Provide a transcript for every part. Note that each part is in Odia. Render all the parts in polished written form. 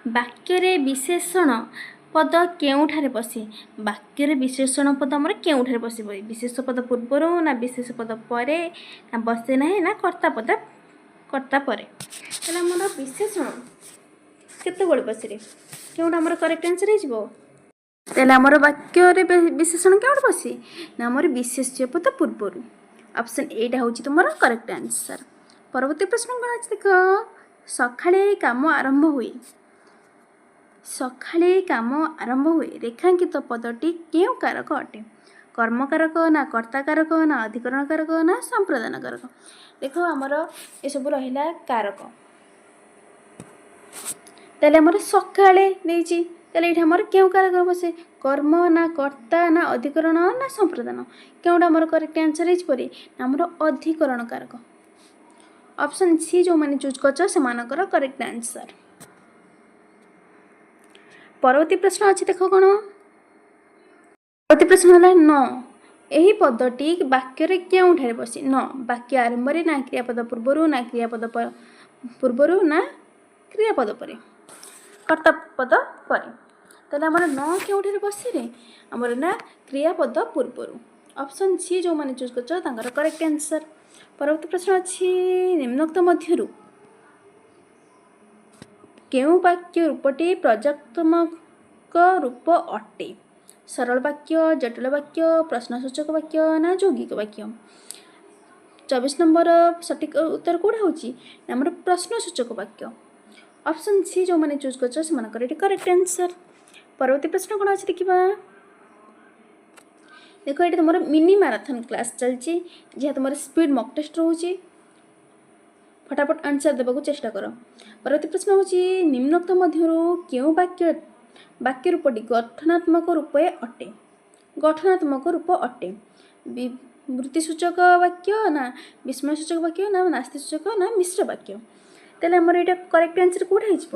ବାକ୍ୟରେ ବିଶେଷଣ ପଦ କେଉଁଠାରେ ବସେ? ବାକ୍ୟରେ ବିଶେଷଣ ପଦ ଆମର କେଉଁଠାରେ ବସିବ? ବିଶେଷ ପଦ ପୂର୍ବରୁ ନା ବିଶେଷ ପଦ ପରେ ନା ବସେ ନାହିଁ ନା କର୍ତ୍ତା ପରେ। ତାହେଲେ ଆମର ବିଶେଷଣ କେତେବେଳେ ବସେ? କେଉଁଟା ଆମର କରେକ୍ଟ ଆନ୍ସର ହେଇଯିବ? ତାହେଲେ ଆମର ବାକ୍ୟରେ ବିଶେଷଣ କେଉଁଠି ବସେ? ନା ଆମର ବିଶେଷ୍ୟ ପଦ ପୂର୍ବରୁ। ଅପସନ୍ ଏଇଟା ହେଉଛି ତୁମର କରେକ୍ଟ ଆନ୍ସର। ପରବର୍ତ୍ତୀ ପ୍ରଶ୍ନ କ'ଣ ଅଛି ଦେଖ। ସକାଳେ କାମ ଆରମ୍ଭ ହୁଏ। ସକାଳେ କାମ ଆରମ୍ଭ ହୁଏ ରେଖାଙ୍କିତ ପଦଟି କେଉଁ କାରକ ଅଟେ? କର୍ମକାରକ ନା କର୍ତ୍ତାକାରକ ନା ଅଧିକରଣ କାରକ ନା ସମ୍ପ୍ରଦାନ କାରକ? ଦେଖ ଆମର ଏସବୁ ରହିଲା କାରକ। ତାହେଲେ ଆମର ସକାଳେ ନେଇଛି, ତାହେଲେ ଏଇଠି ଆମର କେଉଁ କାରକ ବସେ? କର୍ମ ନା କର୍ତ୍ତା ନା ଅଧିକରଣ ନା ସମ୍ପ୍ରଦାନ? କେଉଁଟା ଆମର କରେକ୍ଟ ଆନ୍ସର ହେଇଯିବ? ଆମର ଅଧିକରଣ କାରକ। ଅପସନ୍ ସି ଯେଉଁମାନେ ଚୁଜ୍ କରିଛ ସେମାନଙ୍କର କରେକ୍ଟ ଆନ୍ସର। ପରବର୍ତ୍ତୀ ପ୍ରଶ୍ନ ଅଛି ଦେଖ କ'ଣ। ପରବର୍ତ୍ତୀ ପ୍ରଶ୍ନ ହେଲା ନ। ଏହି ପଦଟି ବାକ୍ୟରେ କେଉଁଠାରେ ବସେ? ନ ବାକ୍ୟ ଆରମ୍ଭରେ ନା କ୍ରିୟାପଦ ପୂର୍ବରୁ ନା କ୍ରିୟାପଦ ପୂର୍ବରୁ ନା କ୍ରିୟାପଦ ପରେ? କର୍ତ୍ତା ପଦ ପରେ। ତାହେଲେ ଆମର ନ କେଉଁଠାରେ ବସେ? ଆମର ନା କ୍ରିୟାପଦ ପୂର୍ବରୁ। ଅପସନ୍ ସି ଯେଉଁମାନେ ଚୁଜ୍ କରିଛ ତାଙ୍କର କରେକ୍ଟ ଆନ୍ସର। ପରବର୍ତ୍ତୀ ପ୍ରଶ୍ନ ଅଛି ନିମ୍ନୋକ୍ତ ମଧ୍ୟରୁ କେଉଁ ବାକ୍ୟ ରୂପଟି ପ୍ରଜାତ୍ମକ ରୂପ ଅଟେ? ସରଳ ବାକ୍ୟ, ଜଟିଳ ବାକ୍ୟ, ପ୍ରଶ୍ନସୂଚକ ବାକ୍ୟ ନା ଯୌଗିକ ବାକ୍ୟ? 24 ନମ୍ବର ସଠିକ୍ ଉତ୍ତର କେଉଁଟା ହେଉଛି? ଆମର ପ୍ରଶ୍ନସୂଚକ ବାକ୍ୟ। ଅପସନ୍ ସି ଯେଉଁମାନେ ଚୁଜ୍ କରିଛ ସେମାନଙ୍କର ଏଠି କରେକ୍ଟ ଆନ୍ସର। ପରବର୍ତ୍ତୀ ପ୍ରଶ୍ନ କ'ଣ ଅଛି ଦେଖିବା। ଦେଖ ଏଠି ତୁମର ମିନି ମାରାଥନ୍ କ୍ଲାସ୍ ଚାଲିଛି, ଯାହା ତୁମର ସ୍ପିଡ୍ ମକ୍ ଟେଷ୍ଟ ରହୁଛି। ଫଟାଫଟ ଆନ୍ସର ଦେବାକୁ ଚେଷ୍ଟା କର। ପରବର୍ତ୍ତୀ ପ୍ରଶ୍ନ ହେଉଛି ନିମ୍ନୋକ୍ତ ମଧ୍ୟରୁ କେଉଁ ବାକ୍ୟ ରୂପଟି ଗଠନାତ୍ମକ ରୂପେ ଅଟେ? ଗଠନାତ୍ମକ ରୂପ ଅଟେ। ବିବୃତ୍ତିସୂଚକ ବାକ୍ୟ ନା ବିସ୍ମୟସୂଚକ ବାକ୍ୟ ନା ନାସ୍ତିସୂଚକ ନା ମିଶ୍ର ବାକ୍ୟ? ତାହେଲେ ଆମର ଏଇଟା କରେକ୍ଟ ଆନ୍ସର କେଉଁଟା ହେଇଯିବ?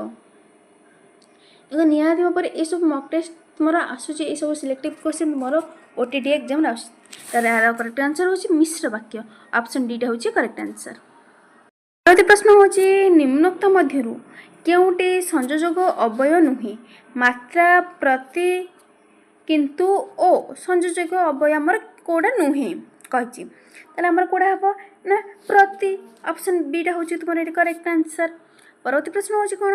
ଦେଖ ନିହାତି ଭାବରେ ଏସବୁ ମକ୍ ଟେଷ୍ଟ ତୁମର ଆସୁଛି, ଏସବୁ ସିଲେକ୍ଟିଭ୍ କ୍ୱେଶ୍ଚନ୍ ତୁମର OTT ଏକ୍ଜାମ୍ରେ ଆସୁଛି। ତାହେଲେ ଏହାର କରେକ୍ଟ ଆନ୍ସର ହେଉଛି ମିଶ୍ର ବାକ୍ୟ। ଅପସନ୍ ଡିଟା ହେଉଛି କରେକ୍ଟ ଆନ୍ସର। ପରବର୍ତ୍ତୀ ପ୍ରଶ୍ନ ହେଉଛି ନିମ୍ନୋକ୍ତ ମଧ୍ୟରୁ କେଉଁଟି ସଂଯୋଜକ ଅବୟ ନୁହେଁ? ମାତ୍ରା, ପ୍ରତି, କିନ୍ତୁ ଓ ସଂଯୋଜକ ଅବୟ ଆମର କେଉଁଟା ନୁହେଁ କହିଛି। ତାହେଲେ ଆମର କେଉଁଟା ହେବ? ନା ପ୍ରତି। ଅପସନ୍ ବିଟା ହେଉଛି ତୁମର ଏଠି କରେକ୍ଟ ଆନ୍ସର। ପରବର୍ତ୍ତୀ ପ୍ରଶ୍ନ ହେଉଛି କ'ଣ।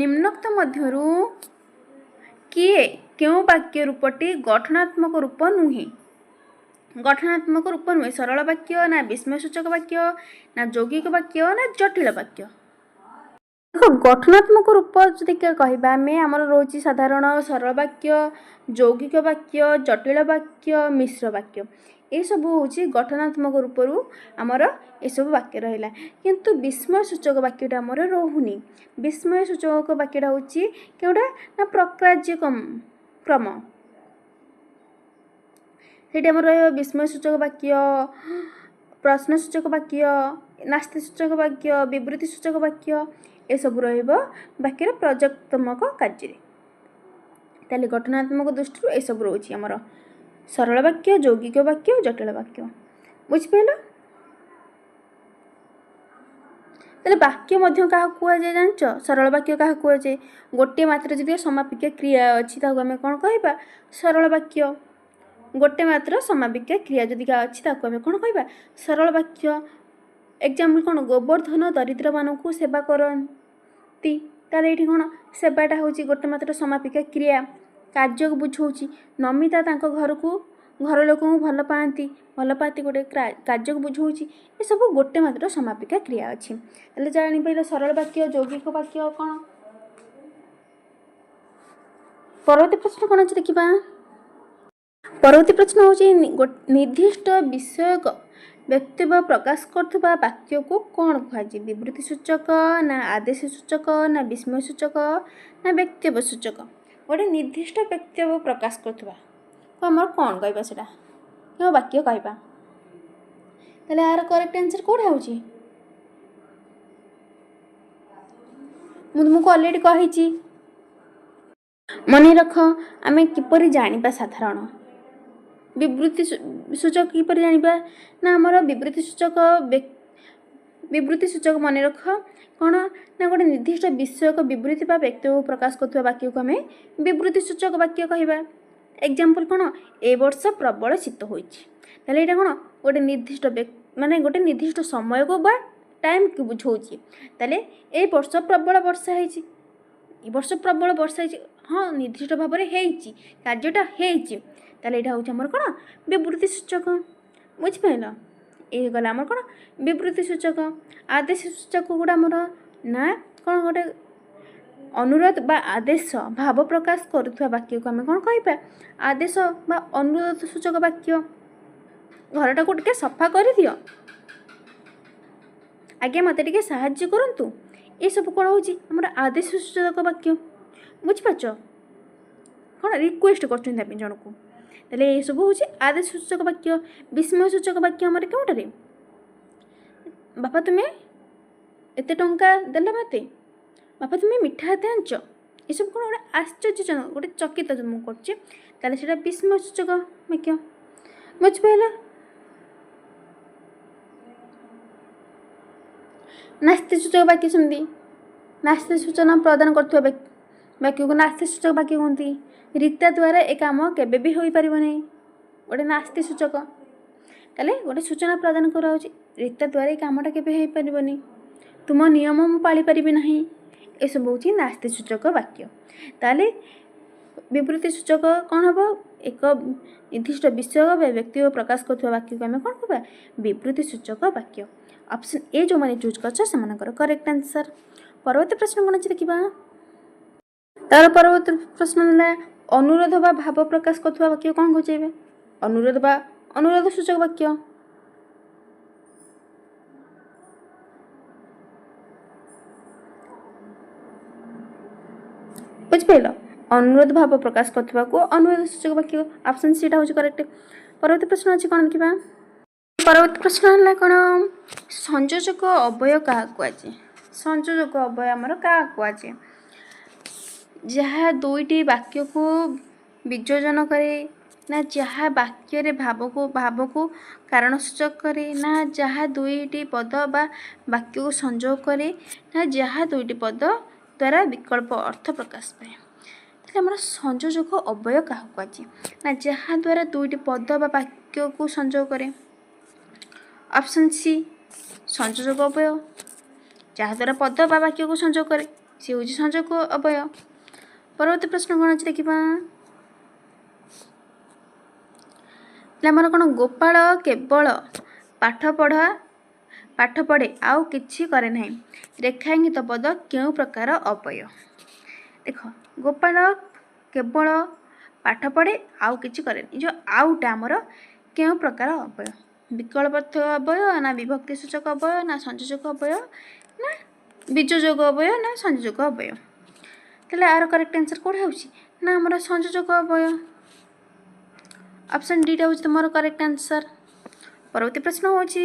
ନିମ୍ନୋକ୍ତ ମଧ୍ୟରୁ କିଏ କେଉଁ ବାକ୍ୟ ରୂପଟି ଗଠନାତ୍ମକ ରୂପ ନୁହେଁ? ଗଠନାତ୍ମକ ରୂପ ନୁହେଁ। ସରଳ ବାକ୍ୟ ନା ବିସ୍ମୟସୂଚକ ବାକ୍ୟ ନା ଯୌଗିକ ବାକ୍ୟ ନା ଜଟିଳ ବାକ୍ୟ? ଦେଖ ଗଠନାତ୍ମକ ରୂପ ଯଦି କହିବା ଆମେ ଆମର ରହୁଛି ସାଧାରଣ, ସରଳ ବାକ୍ୟ, ଯୌଗିକ ବାକ୍ୟ, ଜଟିଳ ବାକ୍ୟ, ମିଶ୍ର ବାକ୍ୟ। ଏସବୁ ହେଉଛି ଗଠନାତ୍ମକ ରୂପରୁ ଆମର ଏସବୁ ବାକ୍ୟ ରହିଲା। କିନ୍ତୁ ବିସ୍ମୟସୂଚକ ବାକ୍ୟଟା ଆମର ରହୁନି। ବିସ୍ମୟସୂଚକ ବାକ୍ୟଟା ହେଉଛି କେଉଁଟା? ନା ପ୍ରକାର୍ଯ୍ୟକ୍ରମ। ସେଇଠି ଆମର ରହିବ ବିସ୍ମୟସୂଚକ ବାକ୍ୟ, ପ୍ରଶ୍ନସୂଚକ ବାକ୍ୟ, ନାସ୍ତିସୂଚକ ବାକ୍ୟ, ବିବୃତ୍ତିସୂଚକ ବାକ୍ୟ ଏସବୁ ରହିବ ବାକ୍ୟର ପ୍ରଜାତ୍ମକ କାର୍ଯ୍ୟରେ। ତାହେଲେ ଗଠନାତ୍ମକ ଦୃଷ୍ଟିରୁ ଏସବୁ ରହୁଛି ଆମର ସରଳ ବାକ୍ୟ, ଯୌଗିକ ବାକ୍ୟ, ଜଟିଳ ବାକ୍ୟ। ବୁଝିପାରିଲ? ତାହେଲେ ବାକ୍ୟ ମଧ୍ୟ କାହାକୁ କୁହାଯାଏ ଜାଣିଛ? ସରଳ ବାକ୍ୟ କାହାକୁ କୁହାଯାଏ? ଗୋଟିଏ ମାତ୍ର ଯଦି ସମାପିକା କ୍ରିୟା ଅଛି ତାକୁ ଆମେ କ'ଣ କହିବା? ସରଳ ବାକ୍ୟ। ଗୋଟେ ମାତ୍ର ସମାପିକା କ୍ରିୟା ଯଦି ଅଛି ତାକୁ ଆମେ କ'ଣ କହିବା? ସରଳ ବାକ୍ୟ। ଏକ୍ଜାମ୍ପଲ୍ କ'ଣ? ଗୋବର୍ଦ୍ଧନ ଦରିଦ୍ରମାନଙ୍କୁ ସେବା କରନ୍ତି। ତାହେଲେ ଏଇଠି କ'ଣ? ସେବାଟା ହେଉଛି ଗୋଟେ ମାତ୍ର ସମାପିକା କ୍ରିୟା, କାର୍ଯ୍ୟକୁ ବୁଝଉଛି। ନମିତା ତାଙ୍କ ଘର ଲୋକଙ୍କୁ ଭଲ ପାଆନ୍ତି ଗୋଟେ କାର୍ଯ୍ୟକୁ ବୁଝଉଛି। ଏସବୁ ଗୋଟେ ମାତ୍ର ସମାପିକା କ୍ରିୟା ଅଛି। ତାହେଲେ ଜାଣିପାରିଲ ସରଳ ବାକ୍ୟ, ଯୌଗିକ ବାକ୍ୟ କ'ଣ? ପରବର୍ତ୍ତୀ ପ୍ରଶ୍ନ କ'ଣ ଅଛି ଦେଖିବା। ପରବର୍ତ୍ତୀ ପ୍ରଶ୍ନ ହେଉଛି ନିର୍ଦ୍ଦିଷ୍ଟ ବିଷୟକ ବକ୍ତବ୍ୟ ପ୍ରକାଶ କରୁଥିବା ବାକ୍ୟକୁ କ'ଣ କୁହାଯାଏ? ବିବୃତ୍ତିସୂଚକ ନା ଆଦେଶସୂଚକ ନା ବିସ୍ମୟସୂଚକ ନା ବକ୍ତବ୍ୟ ସୂଚକ? ଗୋଟେ ନିର୍ଦ୍ଦିଷ୍ଟ ବକ୍ତବ୍ୟ ପ୍ରକାଶ କରୁଥିବା ଆମର କ'ଣ କହିବା? ସେଇଟା କେଉଁ ବାକ୍ୟ କହିବା? ତାହେଲେ ଏହାର କରେକ୍ଟ ଆନ୍ସର କେଉଁଟା ହେଉଛି? ମୁଁ ତୁମକୁ ଅଲରେଡ଼ି କହିଛି, ମନେ ରଖ। ଆମେ କିପରି ଜାଣିବା ସାଧାରଣ ବିବୃତ୍ତି ସୂଚକ କିପରି ଜାଣିବା? ନା ଆମର ବିବୃତ୍ତି ସୂଚକ ବିବୃତ୍ତି ସୂଚକ ମନେ ରଖ କ'ଣ ନା ଗୋଟେ ନିର୍ଦ୍ଦିଷ୍ଟ ବିଷୟକ ବିବୃତ୍ତି ବା ବ୍ୟକ୍ତିକୁ ପ୍ରକାଶ କରୁଥିବା ବାକ୍ୟକୁ ଆମେ ବିବୃତ୍ତି ସୂଚକ ବାକ୍ୟ କହିବା। ଏକ୍ଜାମ୍ପଲ୍ କ'ଣ, ଏ ବର୍ଷ ପ୍ରବଳ ଶୀତ ହୋଇଛି। ତାହେଲେ ଏଇଟା କ'ଣ ଗୋଟେ ନିର୍ଦ୍ଦିଷ୍ଟ ମାନେ ଗୋଟେ ନିର୍ଦ୍ଦିଷ୍ଟ ସମୟକୁ ବା ଟାଇମ୍କୁ ବୁଝାଉଛି। ତାହେଲେ ଏ ବର୍ଷ ପ୍ରବଳ ବର୍ଷା ହେଇଛି, ଏ ବର୍ଷ ପ୍ରବଳ ବର୍ଷା ହେଇଛି, ହଁ ନିର୍ଦ୍ଦିଷ୍ଟ ଭାବରେ ହେଇଛି, କାର୍ଯ୍ୟଟା ହେଇଛି। ତାହେଲେ ଏଇଟା ହେଉଛି ଆମର କ'ଣ ବିବୃତ୍ତି ସୂଚକ। ବୁଝିପାରିଲ? এই গলা আমার কোণ বিবৃতি সূচক। আদেশ সূচক গুড়া আমার না কোণ গোটে অনুরোধ বা আদেশ ভাব প্রকাশ করুথিবা বাক্যকে আমি কোণ কইবা আদেশ বা অনুরোধ সূচক বাক্য। ঘরটাকে টিকে সফা করে দিও, আজ্ঞা মতে টিকে সাহায্য করন্তু, এসব কোণ হচ্ছে আমার আদেশ সূচক বাক্য। বুঝিপারছ? কোণ রিকোয়েস্ট করছেন আপনি জনকু, তাহলে এইসব হচ্ছে আদেশ সূচক বাক্য। বিস্ময় সূচক বাক্য আমার কেউটারে, বাপা তুমি এতে টঙ্কা দেল মতে, বাপা তুমি মিঠা হাতে আনছ, এসব কোণ গোটে আশ্চর্যজনক গোটে চকিত মু করছে, তাহলে সেটা বিস্ময় সূচক বাক্য। বুঝিপাইল? নাস্তি সূচক বাক্য সেমতি, নাস্তি সূচনা প্রদান করুଥିବା ବାକ୍ୟକୁ ନାସ୍ତି ସୂଚକ ବାକ୍ୟ କୁହନ୍ତି। ରୀତା ଦ୍ୱାରା ଏ କାମ କେବେ ବି ହୋଇପାରିବ ନାହିଁ, ଗୋଟେ ନାସ୍ତି ସୂଚକ। ତାହେଲେ ଗୋଟେ ସୂଚନା ପ୍ରଦାନ କରାହେଉଛି, ରୀତା ଦ୍ୱାରା ଏ କାମଟା କେବେ ହୋଇପାରିବନି, ତୁମ ନିୟମ ମୁଁ ପାଳିପାରିବି ନାହିଁ, ଏସବୁ ହେଉଛି ନାସ୍ତି ସୂଚକ ବାକ୍ୟ। ତାହେଲେ ବିବୃତ୍ତି ସୂଚକ କ'ଣ ହେବ, ଏକ ନିର୍ଦ୍ଦିଷ୍ଟ ବିଷୟ ବା ବ୍ୟକ୍ତିକୁ ପ୍ରକାଶ କରୁଥିବା ବାକ୍ୟକୁ ଆମେ କ'ଣ କହିବା ବିବୃତ୍ତି ସୂଚକ ବାକ୍ୟ। ଅପସନ୍ ଏ ଯେଉଁମାନେ ଚୁଜ୍ କରିଛ ସେମାନଙ୍କର କରେକ୍ଟ ଆନ୍ସର୍। ପରବର୍ତ୍ତୀ ପ୍ରଶ୍ନ କ'ଣ ଅଛି ଦେଖିବା। ତାର ପରବର୍ତ୍ତୀ ପ୍ରଶ୍ନ ହେଲା ଅନୁରୋଧ ବା ଭାବ ପ୍ରକାଶ କରୁଥିବା ବାକ୍ୟ କ'ଣ ବୁଝାଇବେ। ଅନୁରୋଧ ବା ଅନୁରୋଧ ସୂଚକ ବାକ୍ୟ। ବୁଝିପାରିଲ? ଅନୁରୋଧ ଭାବ ପ୍ରକାଶ କରୁଥିବାକୁ ଅନୁରୋଧ ସୂଚକ ବାକ୍ୟ। ଅପସନ୍ ସିଟା ହେଉଛି କରେକ୍ଟ। ପରବର୍ତ୍ତୀ ପ୍ରଶ୍ନ ଅଛି କ'ଣ ଦେଖିବା। ପରବର୍ତ୍ତୀ ପ୍ରଶ୍ନ ହେଲା କ'ଣ, ସଂଯୋଜକ ଅବୟ କାହାକୁ କୁହାଯାଏ। ସଂଯୋଜକ ଅବୟ ଆମର କାହାକୁ କୁହାଯାଏ, ଯାହା ଦୁଇଟି ବାକ୍ୟକୁ ବିଯୋଜନ କରେ, ନା ଯାହା ବାକ୍ୟରେ ଭାବକୁ କାରଣ ସୂଚକ କରେ, ନା ଯାହା ଦୁଇଟି ପଦ ବା ବାକ୍ୟକୁ ସଂଯୋଗ କରେ, ନା ଯାହା ଦୁଇଟି ପଦ ଦ୍ୱାରା ବିକଳ୍ପ ଅର୍ଥ ପ୍ରକାଶ ପାଏ। ତାହେଲେ ଆମର ସଂଯୋଜକ ଅବୟ କାହାକୁ କୁହାଯାଏ, ନା ଯାହା ଦ୍ୱାରା ଦୁଇଟି ପଦ ବା ବାକ୍ୟକୁ ସଂଯୋଗ କରେ। ଅପସନ୍ ସି ସଂଯୋଜକ ଅବୟ। ଯାହାଦ୍ୱାରା ପଦ ବା ବାକ୍ୟକୁ ସଂଯୋଗ କରେ ସେ ହେଉଛି ସଂଯୋଗ ଅବୟ। ପରବର୍ତ୍ତୀ ପ୍ରଶ୍ନ କ'ଣ ଅଛି ଦେଖିବା। ଆମର କ'ଣ, ଗୋପାଳ କେବଳ ପାଠ ପଢ଼େ ଆଉ କିଛି କରେ ନାହିଁ, ରେଖାଙ୍କିତ ପଦ କେଉଁ ପ୍ରକାର ଅବୟ। ଦେଖ, ଗୋପାଳ କେବଳ ପାଠ ପଢ଼େ ଆଉ କିଛି କରେନି, ଏ ଯେଉଁ ଆଉଟା ଆମର କେଉଁ ପ୍ରକାର ଅବୟ, ବିକଳ୍ପ ଅବୟ ନା ବିଭକ୍ତି ସୂଚକ ଅବୟ ନା ସଂଯୋଜକ ଅବୟ ନା ବିଯୋଜକ ଅବୟ ନା ସଂଯୋଜକ ଅବୟ। ତାହେଲେ ଆର କରେକ୍ଟ ଆନ୍ସର୍ କେଉଁଟା ହେଉଛି ନା ଆମର ସଂଯୋଜକ ଅବୟ। ଅପସନ୍ ଡିଟା ହେଉଛି ତୁମର କରେକ୍ଟ ଆନ୍ସର୍। ପରବର୍ତ୍ତୀ ପ୍ରଶ୍ନ ହେଉଛି,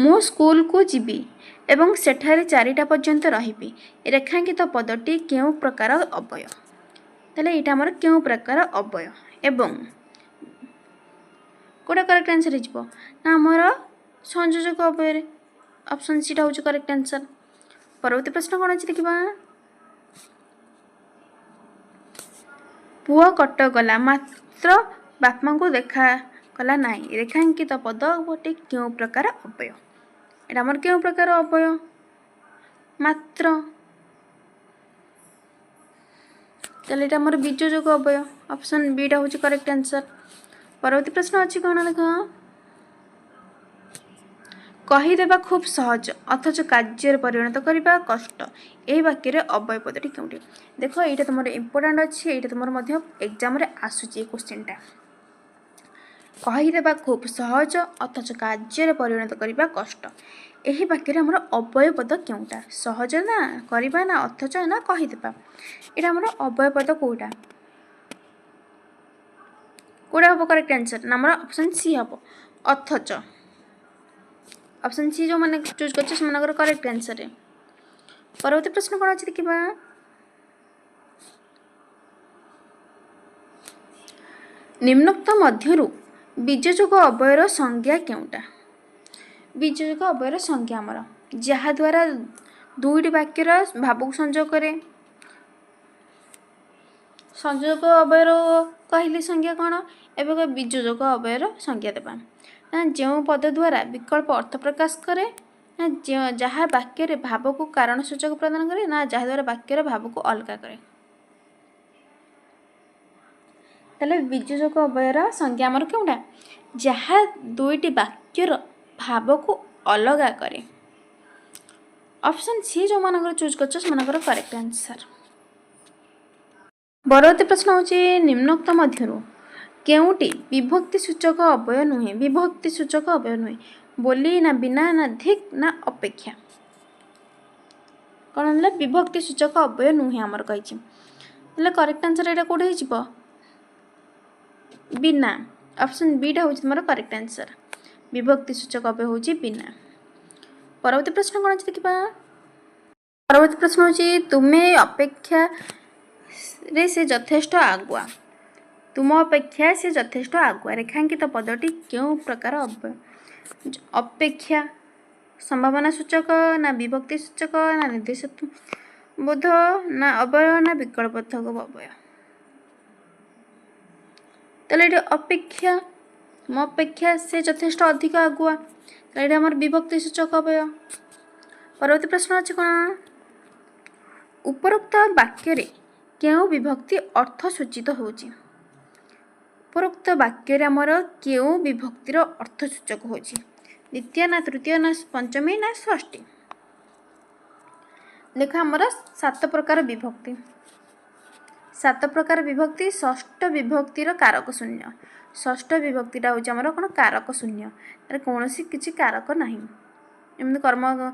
ମୁଁ ସ୍କୁଲକୁ ଯିବି ଏବଂ ସେଠାରେ 4ଟା ପର୍ଯ୍ୟନ୍ତ ରହିବି, ରେଖାଙ୍କିତ ପଦଟି କେଉଁ ପ୍ରକାର ଅବୟ। ତାହେଲେ ଏଇଟା ଆମର କେଉଁ ପ୍ରକାର ଅବୟ ଏବଂ କେଉଁଟା କରେକ୍ଟ ଆନ୍ସର୍ ହେଇଯିବ ନା ଆମର ସଂଯୋଜକ ଅବୟରେ। ଅପସନ୍ ସିଟା ହେଉଛି କରେକ୍ଟ ଆନ୍ସର୍। ପରବର୍ତ୍ତୀ ପ୍ରଶ୍ନ କ'ଣ ଅଛି ଦେଖିବା। ପୁଅ କଟକ ଗଲା ମାତ୍ର ବାପାଙ୍କୁ ଦେଖା କଲା ନାହିଁ, ରେଖାଙ୍କିତ ପଦ ଗୋଟେ କେଉଁ ପ୍ରକାର ଅବୟ। ଏଇଟା ଆମର କେଉଁ ପ୍ରକାର ଅବୟ, ମାତ୍ର। ତାହେଲେ ଏଇଟା ଆମର ବିଯୋଜକ ଅବୟ। ଅପସନ୍ ବିଟା ହେଉଛି କରେକ୍ଟ ଆନ୍ସର୍। ପରବର୍ତ୍ତୀ ପ୍ରଶ୍ନ ଅଛି କ'ଣ ଦେଖ। କହିଦେବା ଖୁବ୍ ସହଜ ଅଥଚ କାର୍ଯ୍ୟରେ ପରିଣତ କରିବା କଷ୍ଟ, ଏହି ବାକ୍ୟରେ ଅବୟ ପଦଟି କେଉଁଠି। ଦେଖ, ଏଇଟା ତୁମର ଇମ୍ପୋର୍ଟାଣ୍ଟ ଅଛି, ଏଇଟା ତୁମର ମଧ୍ୟ ଏକ୍ଜାମ୍ରେ ଆସୁଛି ଏ କ୍ୱେଶ୍ଚିନ୍ଟା। କହିଦେବା ଖୁବ୍ ସହଜ ଅଥଚ କାର୍ଯ୍ୟରେ ପରିଣତ କରିବା କଷ୍ଟ, ଏହି ବାକ୍ୟରେ ଆମର ଅବୟ ପଦ କେଉଁଟା। ସହଜ ନା କରିବା ନା ଅଥଚ ନା କହିଦେବା, ଏଇଟା ଆମର ଅବୟ ପଦ କେଉଁଟା ହେବ କରେକ୍ଟ ଆନ୍ସର୍ ନା ଆମର ଅପସନ୍ ସି ହେବ ଅଥଚ। ଅପସନ୍ ସି ଯେଉଁମାନେ ଚୁଜ୍ କରିছে ସେମାନଙ୍କର କରେକ୍ଟ ଆନ୍ସର୍ରେ। ପରବର୍ତ୍ତୀ ପ୍ରଶ୍ନ କ'ଣ ଅଛି ଦେଖିବା। ନିମ୍ନୋକ୍ତ ମଧ୍ୟରୁ बीजयोग अव्ययर संज्ञा केउटा बीजयोग अव्ययर संज्ञा आमर जहाद्वारा दुईटी वाक्यर भाव को संयोग करे संयोग अव्ययर कहली संज्ञा कौन एवं बीजयोग अव्ययर संज्ञा देवा जो पद द्वारा विकल्प अर्थ प्रकाश करे ना जहाँ वाक्य भाव को कारण सूचक प्रदान करे ना जहाद्वारा वाक्यर भाव को अलगा करे ताले बीजयोग अव्ययर संज्ञा आमर केउटा जहाँ दुईटी वाक्यर भाव को अलगा करे ऑप्शन सी जो मानकर चूज कर मानकर करेक्ट आंसर। परवर्ती प्रश्न होची निम्नोक्त मध्यरु केउटी विभक्ति सूचक अव्यय नुहे विभक्ति सूचक अव्यय नुहे बोली ना बिना ना धिक ना अपेक्षा कौन है विभक्ति सूचक अव्यय नुहे आमर कही करेक्ट आंसर यहाँ कौटे हो बिना ऑप्शन बी टा हूँ मोर करेक्ट आंसर विभक्ति सूचक अव्यय हूँ बिना। परवर्ती प्रश्न कौन अच्छे देखा परवर्ती प्रश्न हूँ तुम्हें अपेक्षा रे से यथेष्ट आगुआ तुम अपेक्षा से यथेष्ट आगुआ रेखांकित पदटी क्यों प्रकार अव्यय अपेक्षा संभावना सूचक ना विभक्ति सूचक ना निर्देश बोध ना अव्यय ना विकल्पर्थक अव्यय ताले अपेक्षा तुम अपेक्षा से यथेष्ट अधिक आगुआ ताले आमर विभक्ति सूचक अव्यय। परवर्ती प्रश्न अच्छे कौन उपरोक्त वाक्य क्यों विभक्ति अर्थ सूचित होची उपरोक्त वाक्य आमर क्यों विभक्तिर अर्थ सूचक होची द्वितीय ना तृतीय ना पंचमी ना षष्ठी देख आमर 7 प्रकार विभक्ति 7 प्रकार विभक्ति षष्ठ विभक्तिर कारक शून्य षष्ठ विभक्तिटा हूँ आमर कौन कारक शून्य तार कौन किसी कारक नहीं एमती कर्म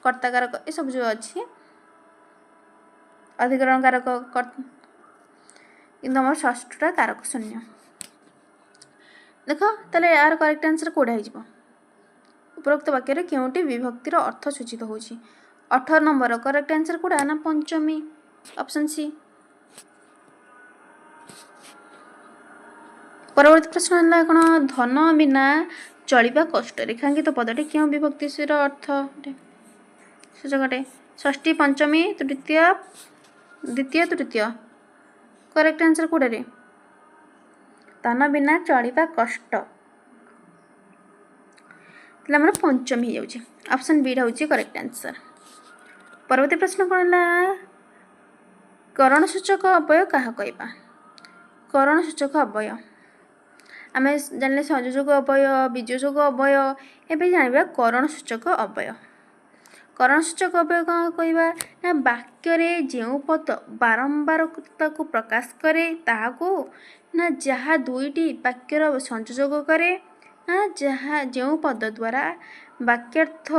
कर्ता कारक ये सब जो अच्छी अधिकरण कारक किंतु आम षष्ठटा कारक शून्य देख ताले यार करेक्ट आंसर कौटा हो उपरोक्त वाक्य क्योंटी विभक्तिर अर्थ सूचित होची 18 नंबर करेक्ट आंसर कौटा ना पंचमी ऑप्शन सी। परवर्ती प्रश्न है कौन धन बिना चलिबा कष्ट रेखांकित पदटी क्यों विभक्ति अर्थ सूचकटे षष्ठी पंचमी तृतीय द्वितीय तृतीय करेक्ट आंसर कौटे रे धन बिना चलिबा कष्ट आम पंचमी हो ऑप्शन बी हूँ करेक्ट आंसर। परवर्ती प्रश्न कौन है करण सूचक अव्यय क्या कहवा करण सूचक अव्यय आम जान संयोजक अव्यय बीजयोग अव्यय एवं जाना करण सूचक अव्यय करण सूचक अव्यय क्या कहवा ना वाक्य जो पद बारंबारता को प्रकाश करे ताहाको ना जहाँ दुईटी वाक्यर संयोजक करे ना जहाँ जो पद द्वारा वाक्यर्थ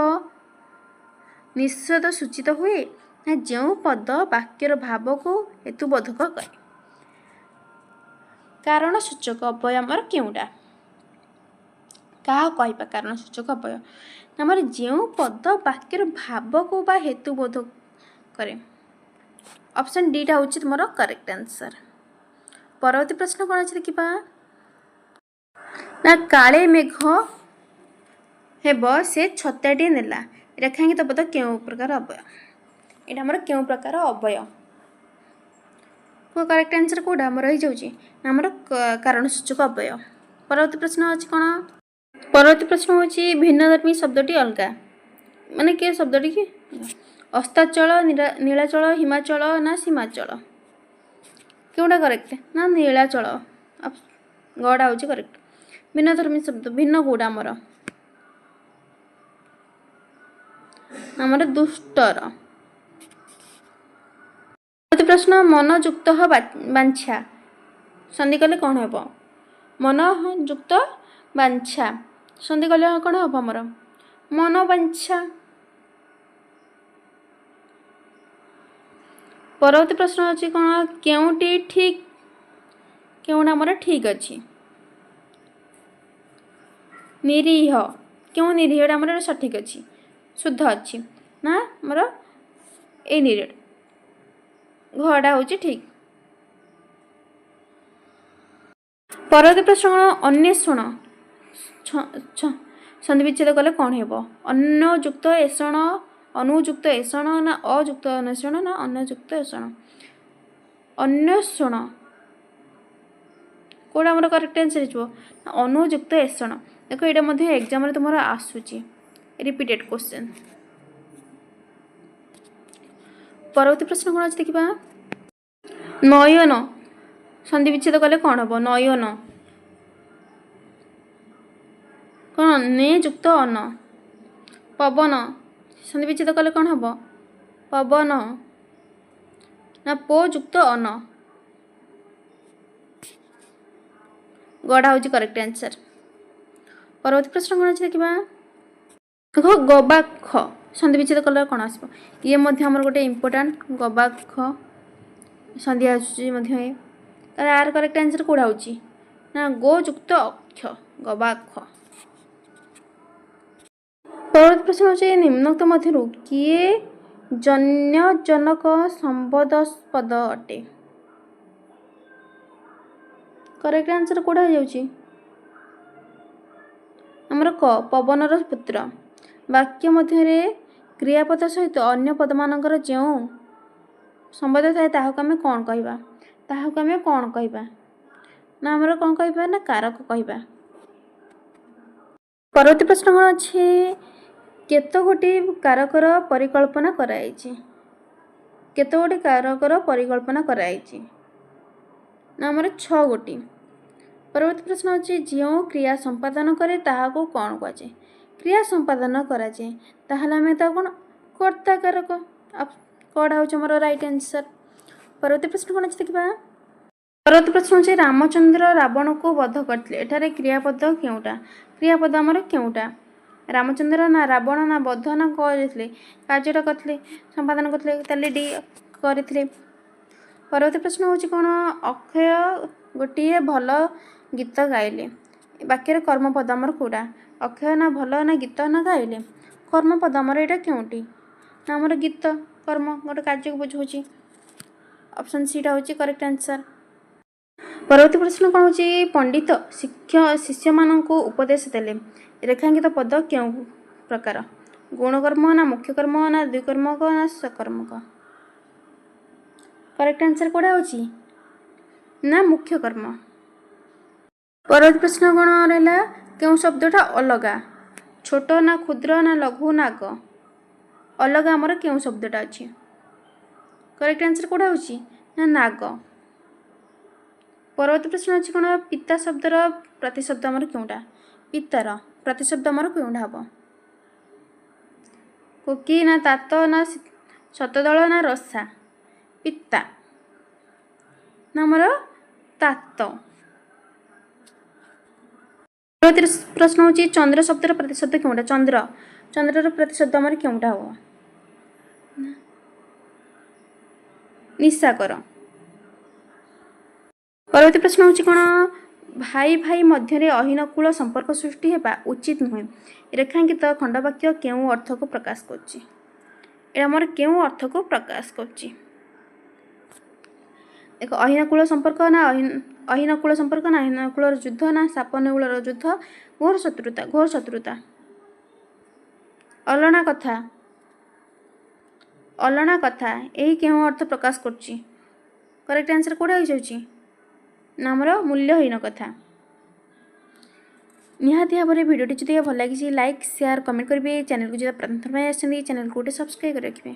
निषेध सूचित हुए ना जो पद वाक्यर भाव को हेतुबोधक करे कारण सूचक अव्यय आमर केउटा क्या कहवा कारण सूचक अव्यय आमर जो पद वाक्यर भाव को बा हेतुबोधक करे ऑप्शन डी टा हूँ मोर करेक्ट आंसर। परवर्ती प्रश्न कौन अच्छे देखा ना काले मेघ हेब से छताटी नेला रेखांकित पद क्यों प्रकार अव्यय यहाँ आमर क्यों प्रकार अव्यय करेक्ट आंसर कौटा आमर हो आमर कारण सूचक अव्यय। परवर्ती प्रश्न अच्छे कौन परवर्ती प्रश्न हूँ भिन्नधर्मी शब्दटी अलगा माने के शब्दटी कि अस्ताचल नीलाचल हिमाचल ना सीमाचल क्योंटा करेक्ट ना नीलाचल गड़ा हूँ करेक्ट भिन्नधर्मी शब्द भिन्न कौटा आमर दुष्टर। प्रश्न मन युक्त बांछा संधि कले कौन हे मन युक्त बांछा संधि कले कौन हम आमर मन बांछा। परवर्ती प्रश्न अच्छी कौन केउटी ठीक केउटा आमर ठीक अच्छी निरीह क्यों निरीहटा आमर सठिक अच्छी शुद्ध अच्छी ना आमर ए निरीह घड़ा हूँ ठीक। ପରବର୍ତ୍ତୀ ପ୍ରଶ୍ନ କ'ଣ ଅନ୍ୱେଷଣ ସନ୍ଧି ବିଚ୍ଛେଦ କଲେ କ'ଣ ହେବ? ଅନୁଯୁକ୍ତ ଏଷଣ ଅନୁଯୁକ୍ତ ଏଷଣ ନା ଅଯୁକ୍ତ ଅନ୍ୱେଷଣ ନା ଅନୁଯୁକ୍ତ ଏଷଣ? ଅନ୍ୱେଷଣ କେଉଁଟା ଆମର କରେକ୍ଟ ଆନ୍ସର୍ ହେଇଯିବ? ଅନୁଯୁକ୍ତ ଏଷଣ। ଦେଖ ଏଇଟା ମଧ୍ୟ ଏକ୍ଜାମ୍ରେ ତୁମର ଆସୁଛି ରିପିଟେଡ୍ କ୍ୱେଶ୍ଚନ୍। ପରବର୍ତ୍ତୀ ପ୍ରଶ୍ନ କ'ଣ ଅଛି ଦେଖିବା। ନୟନ ସନ୍ଧି ବିଚ୍ଛେଦ କଲେ କ'ଣ ହେବ? ନୟନ କ'ଣ ନେ ଯୁକ୍ତ ଅନ। ପବନ ସନ୍ଧି ବିଚ୍ଛେଦ କଲେ କ'ଣ ହେବ? ପବନ ନା ପୋ ଯୁକ୍ତ ଅନ। ଗଢ଼ା ହେଉଛି କରେକ୍ଟ ଆନ୍ସର୍। ପରବର୍ତ୍ତୀ ପ୍ରଶ୍ନ କ'ଣ ଅଛି ଦେଖିବା। ଦେଖ ଗବାକ୍ଷ ସନ୍ଧି ବିଚ୍ଛେଦ କଲେ କ'ଣ ଆସିବ? ଇଏ ମଧ୍ୟ ଆମର ଗୋଟେ ଇମ୍ପୋର୍ଟାଣ୍ଟ ଗବାକ୍ଷ ସନ୍ଧି ଆସୁଛି ମଧ୍ୟ ଏ। ତାହେଲେ ଆର କରେକ୍ଟ ଆନ୍ସର୍ କେଉଁଟା ହେଉଛି? ନା ଗୋ ଯୁକ୍ତ ଅକ୍ଷ ଗବାକ୍ଷ। ପରବର୍ତ୍ତୀ ପ୍ରଶ୍ନ ହେଉଛି ନିମ୍ନୋକ୍ତ ମଧ୍ୟରୁ କିଏ ଜନ୍ୟଜନକ ସମ୍ବୋଧପଦ ଅଟେ? କରେକ୍ଟ ଆନ୍ସର୍ କେଉଁଟା ହେଇଯାଉଛି? ଆମର କ ପବନର ପୁତ୍ର। ବାକ୍ୟ ମଧ୍ୟରେ କ୍ରିୟାପଦ ସହିତ ଅନ୍ୟ ପଦମାନଙ୍କର ଯେଉଁ ସମ୍ବନ୍ଧ ଥାଏ ତାହାକୁ ଆମେ କ'ଣ କହିବା? ତାହାକୁ ଆମେ କ'ଣ କହିବା? ନା ଆମର କ'ଣ କହିବା? ନା କାରକ କହିବା। ପରବର୍ତ୍ତୀ ପ୍ରଶ୍ନ କ'ଣ ଅଛି? କେତେଗୋଟି କାରକର ପରିକଳ୍ପନା କରାଯାଇଛି? କେତେଗୋଟି କାରକର ପରିକଳ୍ପନା କରାଯାଇଛି? ନା ଆମର 6 ଗୋଟି। ପରବର୍ତ୍ତୀ ପ୍ରଶ୍ନ ଅଛି ଯେଉଁ କ୍ରିୟା ସମ୍ପାଦନ କରେ ତାହାକୁ କ'ଣ କୁହାଯାଏ? କ୍ରିୟା ସମ୍ପାଦନ କରାଯାଏ ତାହେଲେ ଆମେ ତାକୁ କ'ଣ କର୍ତ୍ତା କାରକ। କଡ଼ା ହେଉଛି ଆମର ରାଇଟ୍ ଆନ୍ସର୍। ପରବର୍ତ୍ତୀ ପ୍ରଶ୍ନ କ'ଣ ଅଛି ଦେଖିବା। ପରବର୍ତ୍ତୀ ପ୍ରଶ୍ନ ହେଉଛି ରାମଚନ୍ଦ୍ର ରାବଣକୁ ବଧ କରିଥିଲେ। ଏଠାରେ କ୍ରିୟାପଦ କେଉଁଟା? କ୍ରିୟାପଦ ଆମର କେଉଁଟା? ରାମଚନ୍ଦ୍ର ନା ରାବଣ ନା ବଧ ନା କରିଥିଲେ? କାର୍ଯ୍ୟଟା କରିଥିଲେ ସମ୍ପାଦନ କରିଥିଲେ। ତାହେଲେ ଡି କରିଥିଲେ। ପରବର୍ତ୍ତୀ ପ୍ରଶ୍ନ ହେଉଛି କ'ଣ? ଅକ୍ଷୟ ଗୋଟିଏ ଭଲ ଗୀତ ଗାଇଲେ। ବାକ୍ୟରେ କର୍ମପଦ ଆମର କେଉଁଟା? ଅକ୍ଷୟ ନା ଭଲ ନା ଗୀତ ନା ଗାଇଲେ? କର୍ମପଦ ଆମର ଏଇଟା କେଉଁଟି? ନା ଆମର ଗୀତ କର୍ମ ଗୋଟେ କାର୍ଯ୍ୟକୁ ବୁଝାଉଛି। ଅପସନ୍ ସିଟା ହେଉଛି କରେକ୍ଟ ଆନ୍ସର୍। ପରବର୍ତ୍ତୀ ପ୍ରଶ୍ନ କ'ଣ ହେଉଛି? ପଣ୍ଡିତ ଶିଷ୍ୟମାନଙ୍କୁ ଉପଦେଶ ଦେଲେ। ରେଖାଙ୍କିତ ପଦ କେଉଁ ପ୍ରକାର? ଗୁଣକର୍ମ ନା ମୁଖ୍ୟକର୍ମ ନା ଦ୍ୱିକର୍ମକ ନା ସକର୍ମକ? କରେକ୍ଟ ଆନ୍ସର୍ କେଉଁଟା ହେଉଛି? ନା ମୁଖ୍ୟକର୍ମ। ପରବର୍ତ୍ତୀ ପ୍ରଶ୍ନ କ'ଣ ରହିଲା? କେଉଁ ଶବ୍ଦଟା ଅଲଗା? ଛୋଟ ନା କ୍ଷୁଦ୍ର ନା ଲଘୁ ନା ଆଗ? ଅଲଗା ଆମର କେଉଁ ଶବ୍ଦଟା ଅଛି? କରେକ୍ଟ ଆନ୍ସର୍ କେଉଁଟା ହେଉଛି? ନା ନାଗ। ପରବର୍ତ୍ତୀ ପ୍ରଶ୍ନ ଅଛି କ'ଣ? ପିତା ଶବ୍ଦର ପ୍ରତିଶବ୍ଦ ଆମର କେଉଁଟା? ପିତାର ପ୍ରତିଶବ୍ଦ ଆମର କେଉଁଟା ହେବ? କୋକି ନା ତାତ ନା ଶତଦଳ ନା ରସା? ପିତା ନା ଆମର ତାତ। ପରବର୍ତ୍ତୀ ପ୍ରଶ୍ନ ହେଉଛି ଚନ୍ଦ୍ର ଶବ୍ଦର ପ୍ରତିଶବ୍ଦ କେଉଁଟା? ଚନ୍ଦ୍ରର ପ୍ରତିଶବ୍ଦ ଆମର କେଉଁଟା ହେବ? ନିଶାକର। ପରବର୍ତ୍ତୀ ପ୍ରଶ୍ନ ହେଉଛି କ'ଣ? ଭାଇ ଭାଇ ମଧ୍ୟରେ ଅହିନକୁଳ ସମ୍ପର୍କ ସୃଷ୍ଟି ହେବା ଉଚିତ ନୁହେଁ। ରେଖାଙ୍କିତ ଖଣ୍ଡବାକ୍ୟ କେଉଁ ଅର୍ଥକୁ ପ୍ରକାଶ କରୁଛି? ଏଇଟା ଆମର କେଉଁ ଅର୍ଥକୁ ପ୍ରକାଶ କରୁଛି? ଦେଖ ଅହିନକୁଳ ସମ୍ପର୍କ ନା ଅହିନକୁଳ ସମ୍ପର୍କ ନା ଅହିନକୁଳର ଯୁଦ୍ଧ ନା ସାପ ନେଉଳର ଯୁଦ୍ଧ ଘୋର ଶତ୍ରୁତା। ଅଲଣା କଥା ଏହି କେଉଁ ଅର୍ଥ ପ୍ରକାଶ କରୁଛି? କରେକ୍ଟ ଆନ୍ସର୍ କେଉଁଟା ହେଇଯାଉଛି? ନା ଆମର ମୂଲ୍ୟହୀନ କଥା। ନିହାତି ଭାବରେ ଭିଡ଼ିଓଟି ଯଦି ଭଲ ଲାଗିଛି ଲାଇକ୍ ସେୟାର କମେଣ୍ଟ କରିବେ। ଚ୍ୟାନେଲକୁ ଯଦି ପ୍ରଥମ ପାଇଁ ଆସିଛନ୍ତି ଚ୍ୟାନେଲକୁ ଗୋଟେ ସବସ୍କ୍ରାଇବ୍ କରି ରଖିବେ।